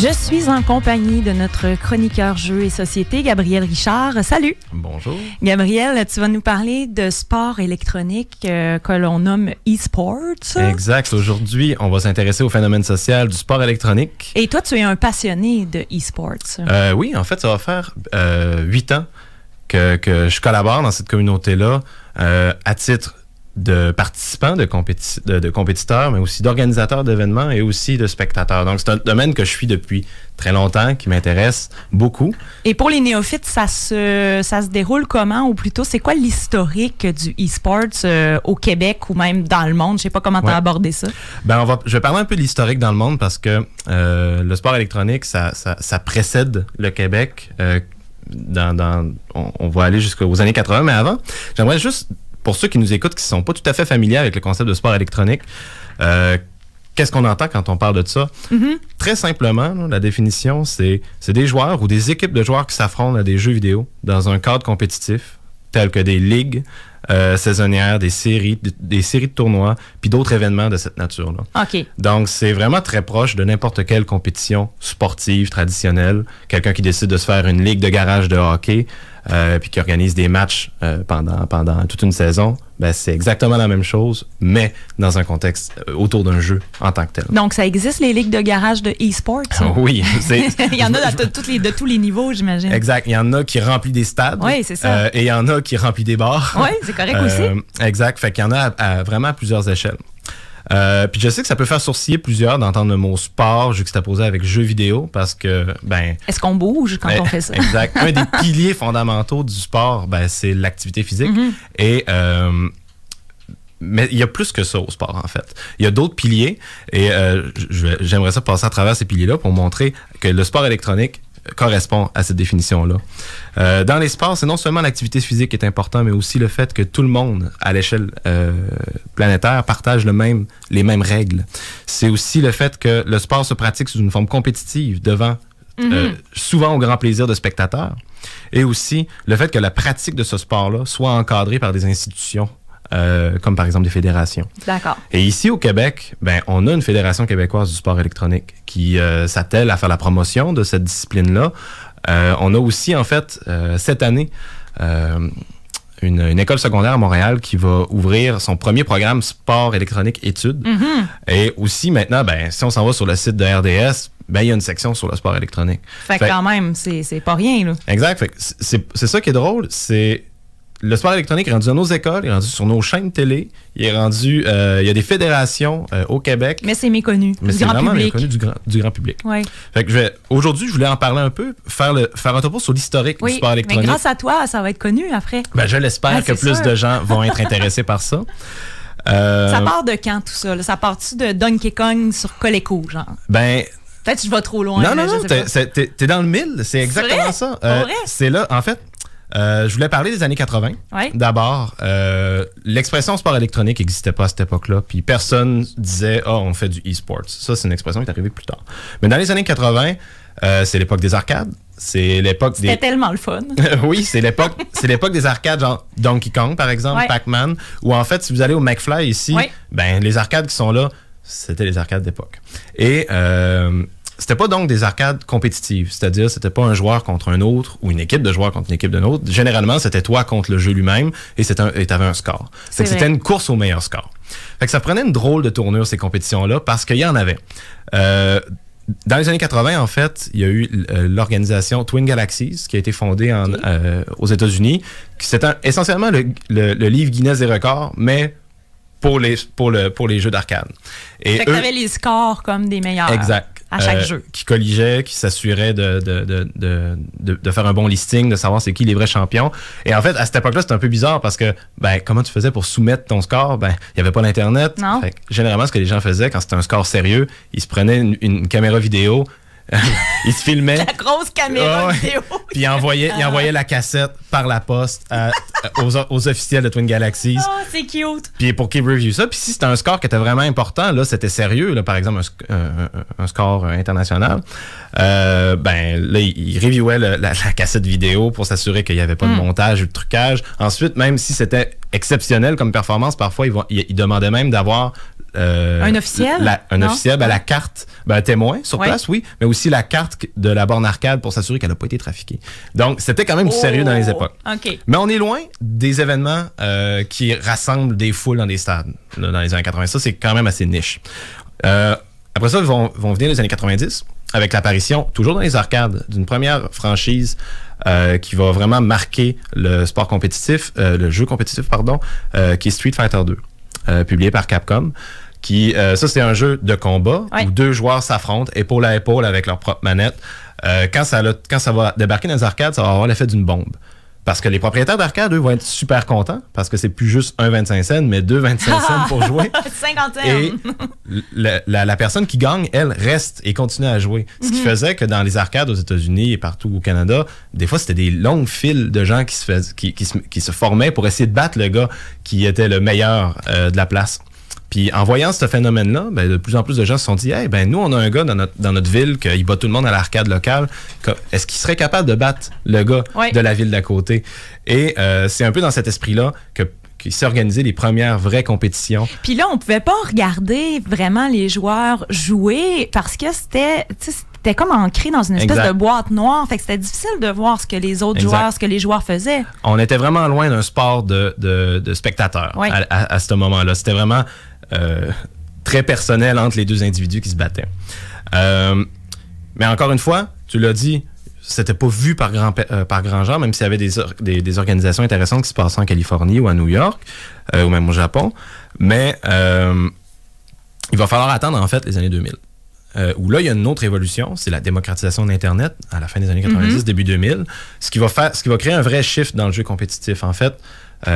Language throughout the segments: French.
Je suis en compagnie de notre chroniqueur jeux et société, Gabriel Richard. Salut! Bonjour. Gabriel, tu vas nous parler de sport électronique que l'on nomme e-sports. Exact. Aujourd'hui, on va s'intéresser au phénomène social du sport électronique. Et toi, tu es un passionné de e-sports. Oui, en fait, ça va faire 8 ans que je collabore dans cette communauté-là à titre de participants, de compétiteurs, mais aussi d'organisateurs d'événements et aussi de spectateurs. Donc, c'est un domaine que je suis depuis très longtemps, qui m'intéresse beaucoup. Et pour les néophytes, ça se déroule comment? Ou plutôt, c'est quoi l'historique du e-sports au Québec ou même dans le monde? Je sais pas comment tu as abordé ça. Ben, je vais parler un peu de l'historique dans le monde parce que le sport électronique, ça précède le Québec. On va aller jusqu'aux années 80, mais avant, j'aimerais juste, pour ceux qui nous écoutent, qui ne sont pas tout à fait familiers avec le concept de sport électronique, qu'est-ce qu'on entend quand on parle de ça? Mm-hmm. Très simplement, la définition, c'est des joueurs ou des équipes de joueurs qui s'affrontent à des jeux vidéo dans un cadre compétitif, tels que des ligues saisonnières, des séries de tournois, puis d'autres événements de cette nature-là. OK. Donc, c'est vraiment très proche de n'importe quelle compétition sportive traditionnelle. Quelqu'un qui décide de se faire une ligue de garage de hockey, puis qui organise des matchs pendant toute une saison, ben c'est exactement la même chose, mais dans un contexte autour d'un jeu en tant que tel. Donc, ça existe, les ligues de garage de e-sports? Oui. Il y en a de tous les niveaux, j'imagine. Exact. Il y en a qui remplissent des stades. Oui, c'est ça. Et il y en a qui remplissent des bars. Oui, c'est correct aussi. Exact. Fait qu'il y en a vraiment à plusieurs échelles. Puis je sais que ça peut faire sourciller plusieurs d'entendre le mot sport juxtaposé avec jeux vidéo parce que, ben... Est-ce qu'on bouge quand on fait ça? Exact. Un des piliers fondamentaux du sport, ben, c'est l'activité physique. Mm-hmm. Et... mais il y a plus que ça au sport, en fait. Il y a d'autres piliers et j'aimerais ça passer à travers ces piliers-là pour montrer que le sport électronique correspond à cette définition-là. Dans les sports, c'est non seulement l'activité physique qui est important, mais aussi le fait que tout le monde, à l'échelle planétaire, partage les mêmes règles. C'est aussi le fait que le sport se pratique sous une forme compétitive devant souvent au grand plaisir de spectateurs. Et aussi le fait que la pratique de ce sport-là soit encadrée par des institutions comme par exemple des fédérations. D'accord. Et ici au Québec, ben, on a une fédération québécoise du sport électronique qui s'attelle à faire la promotion de cette discipline-là. On a aussi, en fait, cette année, une école secondaire à Montréal qui va ouvrir son premier programme sport électronique études. Mm-hmm. Et aussi, maintenant, ben, si on s'en va sur le site de RDS, ben, il y a une section sur le sport électronique. Fait que quand même, c'est pas rien, là. Exact. Fait que c'est ça qui est drôle, c'est... Le sport électronique est rendu dans nos écoles, il est rendu sur nos chaînes télé, il est rendu... il y a des fédérations au Québec. Mais c'est méconnu. Mais c'est vraiment méconnu du grand public. Oui. Fait que aujourd'hui, je voulais en parler un peu, faire un topo sur l'historique du sport électronique. Mais grâce à toi, ça va être connu après. Ben, je l'espère que plus de gens vont être intéressés par ça. Ça part de quand, tout ça? Là? Ça part-tu de Donkey Kong sur Coleco, genre? Ben... Peut-être que je vais trop loin. Non, t'es dans le mille, c'est exactement ça. C'est là, en fait... je voulais parler des années 80. Ouais. D'abord, l'expression sport électronique n'existait pas à cette époque-là. Puis personne disait « Ah, on fait du e-sports ». Ça, c'est une expression qui est arrivée plus tard. Mais dans les années 80, c'est l'époque des arcades. C'est l'époque C'était tellement le fun. Oui, c'est l'époque des arcades, genre Donkey Kong, par exemple, Pac-Man. Ou en fait, si vous allez au McFly ici, ben, les arcades qui sont là, c'était les arcades d'époque. Et... c'était pas donc des arcades compétitives, c'est-à-dire c'était pas un joueur contre un autre ou une équipe de joueurs contre une équipe d'un autre. Généralement, c'était toi contre le jeu lui-même et t'avais un score. Fait que c'était une course au meilleur score. Fait que ça prenait une drôle de tournure, ces compétitions-là, parce qu'il y en avait. Dans les années 80, en fait, il y a eu l'organisation Twin Galaxies qui a été fondée aux États-Unis. C'était essentiellement le livre Guinness des records, mais pour les jeux d'arcade. Fait que t'avais les scores comme des meilleurs. Exact. À chaque jeu. Qui colligeait, qui s'assurait de faire un bon listing, de savoir c'est qui les vrais champions. Et en fait, à cette époque-là, c'était un peu bizarre parce que, ben, comment tu faisais pour soumettre ton score? Ben, il n'y avait pas l'Internet. Non. Fait que, généralement, ce que les gens faisaient quand c'était un score sérieux, ils se prenaient une caméra vidéo, ils se filmaient. La grosse caméra vidéo. Puis ils envoyaient la cassette par la poste aux officiels de Twin Galaxies. Oh, c'est cute. Puis pour qu'ils reviewent ça. Puis si c'était un score qui était vraiment important, là, c'était sérieux, là, par exemple un score international, ben là, ils reviewaient la cassette vidéo pour s'assurer qu'il n'y avait pas de montage ou de trucage. Ensuite, même si c'était exceptionnel comme performance, parfois, ils demandaient même d'avoir un officiel? Un officiel, la carte, un témoin sur place, oui, mais aussi la carte de la borne arcade pour s'assurer qu'elle n'a pas été trafiquée. Donc, c'était quand même du sérieux dans les époques. Okay. Mais on est loin des événements qui rassemblent des foules dans des stades là, dans les années 80. Ça, c'est quand même assez niche. Après ça, vont venir les années 90 avec l'apparition, toujours dans les arcades, d'une première franchise qui va vraiment marquer le sport compétitif, le jeu compétitif, pardon, qui est Street Fighter 2, publié par Capcom. Ça, c'est un jeu de combat où deux joueurs s'affrontent épaule à épaule avec leur propre manette. Quand ça va débarquer dans les arcades, ça va avoir l'effet d'une bombe. Parce que les propriétaires d'arcade, eux, vont être super contents parce que c'est plus juste 1,25 cents, mais 2,25 cents pour jouer. 50 cents! Et la personne qui gagne, elle, reste et continue à jouer. Ce qui faisait que dans les arcades aux États-Unis et partout au Canada, des fois, c'était des longues files de gens qui se formaient pour essayer de battre le gars qui était le meilleur de la place. Puis en voyant ce phénomène-là, de plus en plus de gens se sont dit « Hey, nous, on a un gars dans notre ville qui bat tout le monde à l'arcade locale. Est-ce qu'il serait capable de battre le gars de la ville d'à côté? » Et c'est un peu dans cet esprit-là qu'il s'est organisé les premières vraies compétitions. Puis là, on pouvait pas regarder vraiment les joueurs jouer parce que c'était comme ancré dans une espèce de boîte noire. Fait que c'était difficile de voir ce que les autres joueurs, ce que les joueurs faisaient. On était vraiment loin d'un sport de spectateurs à ce moment-là. C'était vraiment très personnel entre les deux individus qui se battaient. Mais encore une fois, tu l'as dit, c'était pas vu par grand genre, même s'il y avait des organisations intéressantes qui se passaient en Californie ou à New York, ou même au Japon. Mais il va falloir attendre, en fait, les années 2000. Où là, il y a une autre évolution, c'est la démocratisation de l'Internet à la fin des années 90, début 2000, ce qui va créer un vrai shift dans le jeu compétitif. En fait,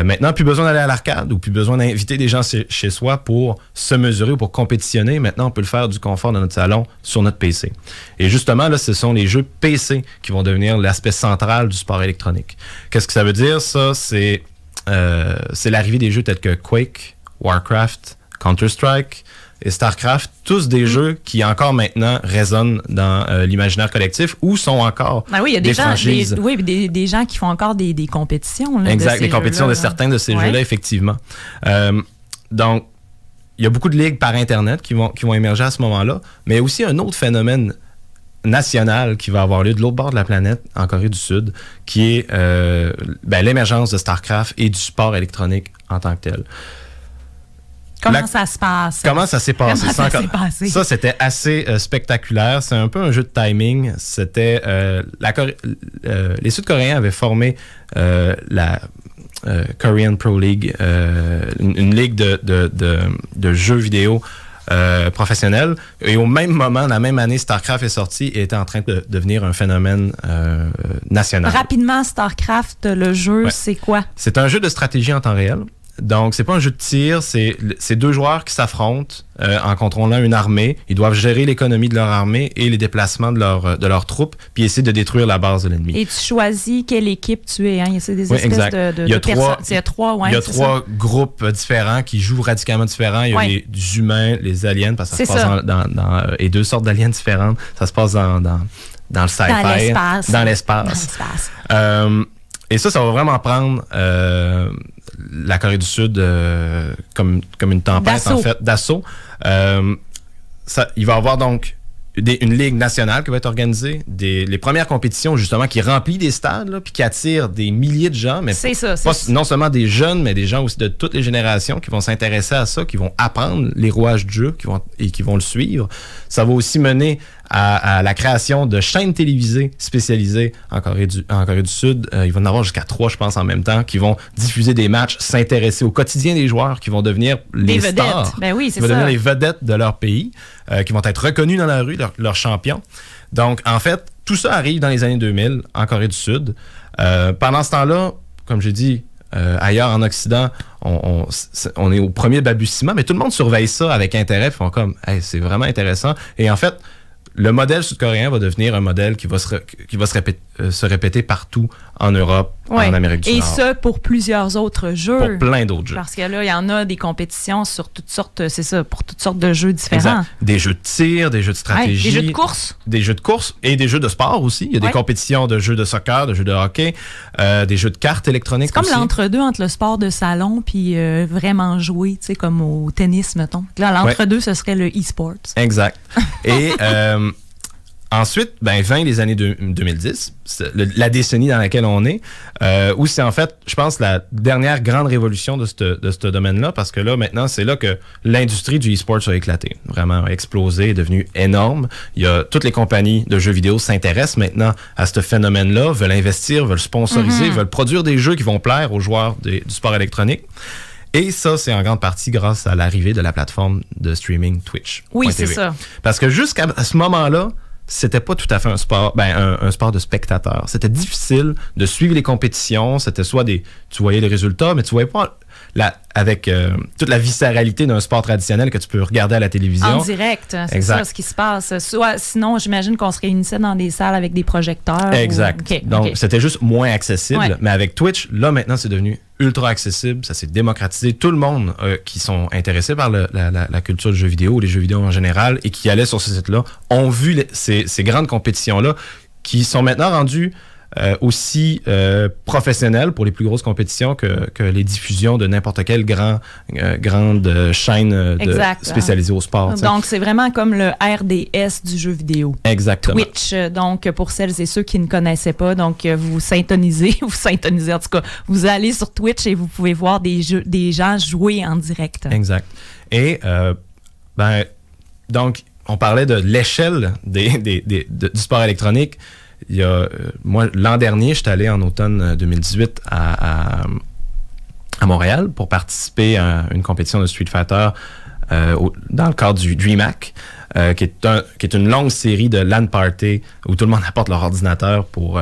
maintenant, plus besoin d'aller à l'arcade ou plus besoin d'inviter des gens chez soi pour se mesurer ou pour compétitionner. Maintenant, on peut le faire du confort de notre salon sur notre PC. Et justement, là, ce sont les jeux PC qui vont devenir l'aspect central du sport électronique. Qu'est-ce que ça veut dire, ça? C'est l'arrivée des jeux tels que Quake, Warcraft, Counter-Strike et StarCraft, tous des jeux qui encore maintenant résonnent dans l'imaginaire collectif ou sont encore il y a des franchises. Des gens qui font encore des compétitions. Là, exact, les compétitions de certains de ces jeux-là, effectivement. Donc, il y a beaucoup de ligues par Internet qui vont émerger à ce moment-là, mais aussi un autre phénomène national qui va avoir lieu de l'autre bord de la planète, en Corée du Sud, qui est l'émergence de StarCraft et du sport électronique en tant que tel. Comment ça se passe? Comment ça s'est passé? Ça, c'était assez spectaculaire. C'est un peu un jeu de timing. C'était les Sud-Coréens avaient formé la Korean Pro League, une ligue de jeux vidéo professionnels. Et au même moment, la même année, StarCraft est sorti et était en train de devenir un phénomène national. Rapidement, StarCraft, le jeu, c'est quoi? C'est un jeu de stratégie en temps réel. Donc, c'est pas un jeu de tir, c'est deux joueurs qui s'affrontent en contrôlant une armée. Ils doivent gérer l'économie de leur armée et les déplacements de leurs troupes, puis essayer de détruire la base de l'ennemi. Et tu choisis quelle équipe tu es, hein? C'est des espèces il y a trois groupes différents qui jouent radicalement différents. Il y a les humains, les aliens, parce que ça se passe et deux sortes d'aliens différentes. Ça se passe dans le sci-fi. Dans l'espace. Et ça va vraiment prendre la Corée du Sud comme une tempête, en fait, d'assaut. Il va y avoir donc une ligue nationale qui va être organisée, les premières compétitions, justement, qui remplissent des stades, puis qui attirent des milliers de gens, mais non seulement des jeunes, mais des gens aussi de toutes les générations qui vont s'intéresser à ça, qui vont apprendre les rouages du jeu et qui vont le suivre. Ça va aussi mener à la création de chaînes télévisées spécialisées en Corée du Sud. Il va y en avoir jusqu'à 3, je pense, en même temps, qui vont diffuser des matchs, s'intéresser au quotidien des joueurs, qui vont devenir les stars. Ben oui, c'est qui vont devenir les vedettes de leur pays, qui vont être reconnus dans la rue, leurs champions. Donc, en fait, tout ça arrive dans les années 2000 en Corée du Sud. Pendant ce temps-là, comme j'ai dit, ailleurs en Occident, on est au premier balbutiement, mais tout le monde surveille ça avec intérêt, font comme hey, c'est vraiment intéressant. Et en fait, le modèle sud-coréen va devenir un modèle qui va se répéter partout en Europe, en Amérique du Nord. Et ça pour plusieurs autres jeux. Pour plein d'autres jeux. Parce que là, il y en a des compétitions sur toutes sortes, c'est ça, pour toutes sortes de jeux différents. Exact. Des jeux de tir, des jeux de stratégie. Des jeux de course. Des jeux de course et des jeux de sport aussi. Il y a des compétitions de jeux de soccer, de jeux de hockey, des jeux de cartes électroniques aussi. C'est comme l'entre-deux entre le sport de salon puis vraiment jouer, tu sais, comme au tennis, mettons. Là, l'entre-deux, ce serait le e-sport. Exact. Et ensuite, 20 les années 2010, la décennie dans laquelle on est, où c'est en fait, je pense, la dernière grande révolution de ce domaine-là, parce que là, maintenant, c'est là que l'industrie du e-sport a éclaté, vraiment a explosé, est devenue énorme. Toutes les compagnies de jeux vidéo s'intéressent maintenant à ce phénomène-là, veulent investir, veulent sponsoriser, veulent produire des jeux qui vont plaire aux joueurs du sport électronique. Et ça, c'est en grande partie grâce à l'arrivée de la plateforme de streaming Twitch. Oui, c'est ça. Parce que jusqu'à ce moment-là, c'était pas tout à fait un sport, un sport de spectateur. C'était difficile de suivre les compétitions. C'était soit tu voyais les résultats, mais tu voyais pas avec toute la viscéralité d'un sport traditionnel que tu peux regarder à la télévision. En direct, c'est ça ce qui se passe. Sinon, j'imagine qu'on se réunissait dans des salles avec des projecteurs. Exact. Donc, c'était juste moins accessible. Ouais. Mais avec Twitch, là, maintenant, c'est devenu ultra accessible. Ça s'est démocratisé. Tout le monde qui sont intéressés par la culture du jeu vidéo ou les jeux vidéo en général et qui allaient sur ce site-là ont vu ces grandes compétitions-là qui sont maintenant rendues aussi professionnel pour les plus grosses compétitions que les diffusions de n'importe quelle grande chaîne spécialisée au sport. Donc, c'est vraiment comme le RDS du jeu vidéo. Exactement. Twitch, donc, pour celles et ceux qui ne connaissaient pas, donc, vous syntonisez, en tout cas, vous allez sur Twitch et vous pouvez voir des gens jouer en direct. Exact. Et, donc, on parlait de l'échelle du sport électronique. Moi, l'an dernier, j'étais allé en automne 2018 à Montréal pour participer à une compétition de Street Fighter dans le cadre du DreamHack, qui est une longue série de LAN party où tout le monde apporte leur ordinateur pour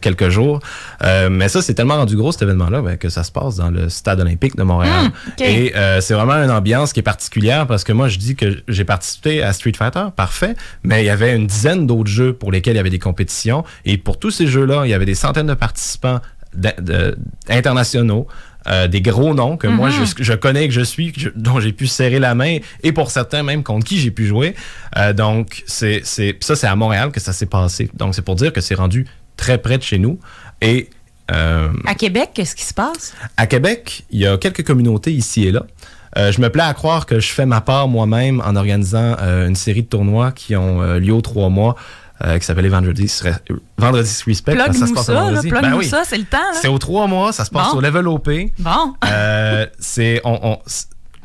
quelques jours. Mais ça, c'est tellement rendu gros cet événement-là que ça se passe dans le stade olympique de Montréal. Et c'est vraiment une ambiance qui est particulière parce que moi, je dis que j'ai participé à Street Fighter, parfait, mais il y avait une dizaine d'autres jeux pour lesquels il y avait des compétitions. Et pour tous ces jeux-là, il y avait des centaines de participants internationaux. Des gros noms que moi je connais, que je suis, dont j'ai pu serrer la main, et pour certains même contre qui j'ai pu jouer. Donc c'est à Montréal que ça s'est passé. Donc c'est pour dire que c'est rendu très près de chez nous. Et à Québec, qu'est-ce qui se passe? À Québec, il y a quelques communautés ici et là. Je me plais à croire que je fais ma part moi-même en organisant une série de tournois qui ont lieu aux 3 mois. Qui s'appelle Vendredi Respect. Plug-nous ça, c'est le temps. Là. C'est aux 3 mois, ça se passe au Level OP. Bon.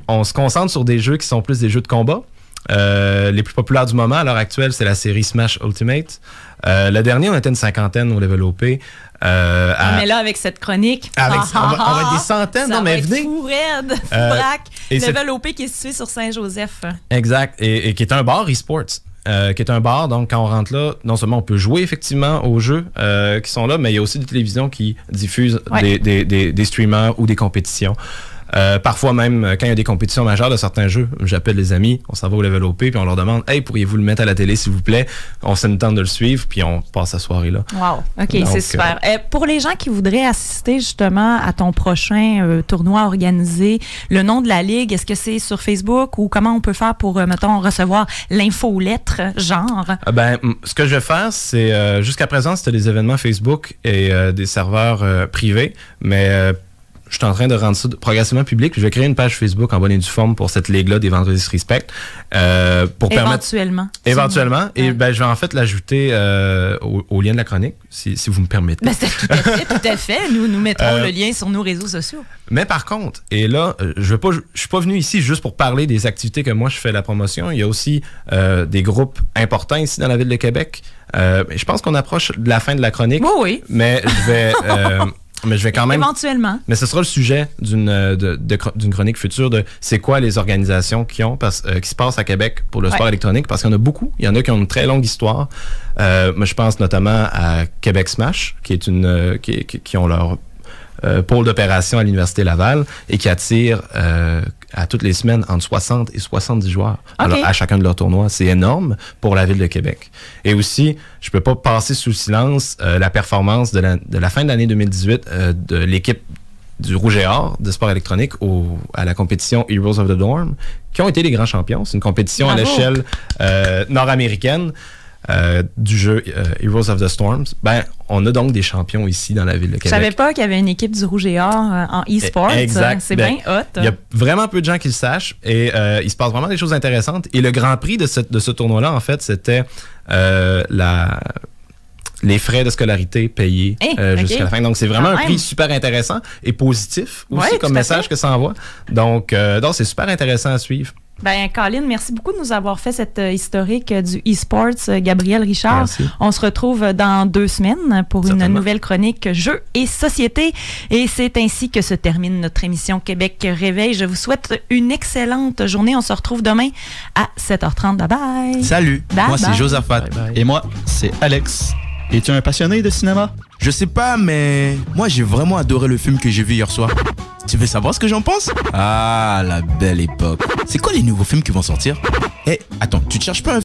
On se concentre sur des jeux qui sont plus des jeux de combat. Les plus populaires du moment à l'heure actuelle, c'est la série Smash Ultimate. Le dernier, on était une 50aine au Level OP. Mais là, avec cette chronique, on va être des centaines. Ça non, mais va venez. Être fou raide, braque. Level OP qui est situé sur Saint-Joseph. Exact. Et qui est un bar e-sports. Qui est un bar, donc quand on rentre là, non seulement on peut jouer effectivement aux jeux qui sont là, mais il y a aussi des télévisions qui diffusent des streamers ou des compétitions. Parfois même, quand il y a des compétitions majeures de certains jeux, j'appelle les amis, on s'en va au Level OP, puis on leur demande « Hey, pourriez-vous le mettre à la télé, s'il vous plaît? » On s'est le temps de le suivre, puis on passe la soirée là. Wow, OK, donc, c'est super. Pour les gens qui voudraient assister justement à ton prochain tournoi organisé, le nom de la ligue, est-ce que c'est sur Facebook ou comment on peut faire pour, mettons, recevoir l'infolettre, genre? Ce que je vais faire, c'est, jusqu'à présent, c'était des événements Facebook et des serveurs privés, mais... je suis en train de rendre ça progressivement public. Je vais créer une page Facebook en bonne et due forme pour cette ligue-là des Vendredis Respect. Pour Éventuellement. Éventuellement. Et je vais en fait l'ajouter au lien de la chronique, si vous me permettez. Tout à fait. Nous mettrons le lien sur nos réseaux sociaux. Mais par contre, et là, je suis pas venu ici juste pour parler des activités que moi je fais la promotion. Il y a aussi des groupes importants ici dans la ville de Québec. Je pense qu'on approche de la fin de la chronique. Oui. Mais je vais quand même... Éventuellement. Mais ce sera le sujet d'une chronique future de c'est quoi les organisations qui se passent à Québec pour le sport électronique, parce qu'il y en a beaucoup. Il y en a qui ont une très longue histoire. Moi, je pense notamment à Québec Smash, qui ont leur pôle d'opération à l'Université Laval et qui attire à toutes les semaines entre 60 et 70 joueurs Okay. à chacun de leurs tournois. C'est énorme pour la ville de Québec. Et aussi, je peux pas passer sous silence la performance de la fin de l'année 2018 de l'équipe du Rouge et Or de sport électronique à la compétition Heroes of the Dorm, qui ont été les grands champions. C'est une compétition Bravo. à l'échelle nord-américaine. Du jeu Heroes of the Storms, ben, on a donc des champions ici dans la ville de Québec. Je savais pas qu'il y avait une équipe du Rouge et Or en e-sport. Exact. C'est Ben, bien hot. Il y a vraiment peu de gens qui le sachent et il se passe vraiment des choses intéressantes. Et le grand prix de ce tournoi-là, en fait, c'était les frais de scolarité payés jusqu'à la fin. Donc, c'est vraiment un prix super intéressant et positif aussi comme message que ça envoie. Donc c'est super intéressant à suivre. Ben, Colin, merci beaucoup de nous avoir fait cette historique du e-sports. Gabriel Richard, merci. On se retrouve dans 2 semaines pour une nouvelle chronique Jeux et société. Et c'est ainsi que se termine notre émission Québec Réveil. Je vous souhaite une excellente journée. On se retrouve demain à 7h30. Bye bye. Salut, moi c'est Josaphat. Bye bye. Et moi c'est Alex. Es-tu un passionné de cinéma? Je sais pas, mais moi j'ai vraiment adoré le film que j'ai vu hier soir. Tu veux savoir ce que j'en pense? Ah, la belle époque. C'est quoi les nouveaux films qui vont sortir? Eh, attends, tu te cherches pas un